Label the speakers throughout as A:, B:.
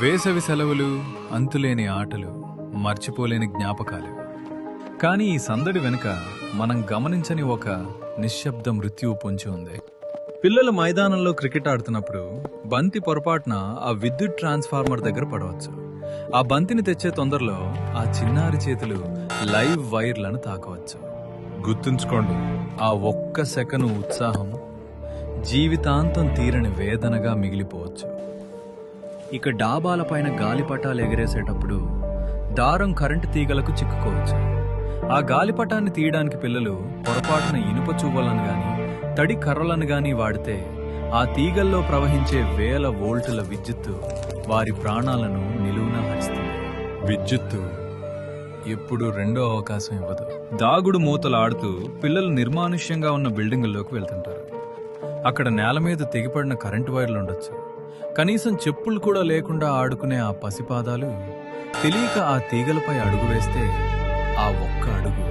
A: వేసవి సెలవులు, అంతులేని ఆటలు, మర్చిపోలేని జ్ఞాపకాలు. కానీ ఈ సందడి వెనుక మనం గమనించని ఒక నిశ్శబ్ద మృత్యువు పొంచి ఉంది. పిల్లలు మైదానంలో క్రికెట్ ఆడుతున్నప్పుడు బంతి పొరపాటున ఆ విద్యుత్ ట్రాన్స్ఫార్మర్ దగ్గర పడవచ్చు. ఆ బంతిని తెచ్చే తొందరలో ఆ చిన్నారి చేతులు లైవ్ వైర్లను తాకవచ్చు. గుర్తుంచుకోండి, ఆ ఒక్క సెకను ఉత్సాహం జీవితాంతం తీరని వేదనగా మిగిలిపోవచ్చు. ఇక డాబాలపైన గాలిపటాలు ఎగరేసేటప్పుడు దారం కరెంటు తీగలకు చిక్కుకోవచ్చు. ఆ గాలిపటాన్ని తీయడానికి పిల్లలు పొరపాటున ఇనుప చువ్వలను గాని తడి కర్రలను గాని వాడితే ఆ తీగల్లో ప్రవహించే వేల వోల్టుల విద్యుత్తు వారి ప్రాణాలను నిలువునా హరిస్తుంది. విద్యుత్తు ఎప్పుడు రెండో అవకాశం ఇవ్వదు. దాగుడు మూతలు ఆడుతూ పిల్లలు నిర్మానుష్యంగా ఉన్న బిల్డింగుల్లోకి వెళ్తుంటారు. అక్కడ నేల మీద తెగిపడిన కరెంటు వైర్లు ఉండొచ్చు. కనీసం చెప్పులు కూడా లేకుండా ఆడుకునే ఆ పసిపాదాలు తెలియక ఆ తీగలపై అడుగు వేస్తే ఆ ఒక్క అడుగు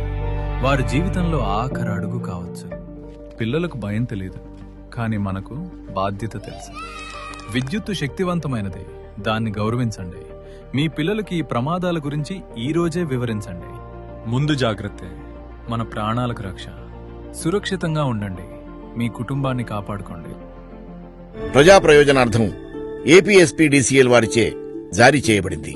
A: వారి జీవితంలో ఆఖరి అడుగు కావచ్చు. పిల్లలకు భయం తెలియదు, కానీ మనకు బాధ్యత తెలుసు. విద్యుత్తు శక్తివంతమైనది, దాన్ని గౌరవించండి. మీ పిల్లలకి ఈ ప్రమాదాల గురించి ఈ రోజే వివరించండి. ముందు జాగ్రత్తే మన ప్రాణాలకు రక్ష. సురక్షితంగా ఉండండి, మీ కుటుంబాన్ని కాపాడుకోండి.
B: ప్రజా ప్రయోజనార్థం ఏపీఎస్పీడీసీఎల్ వారిచే జారీ చేయబడింది.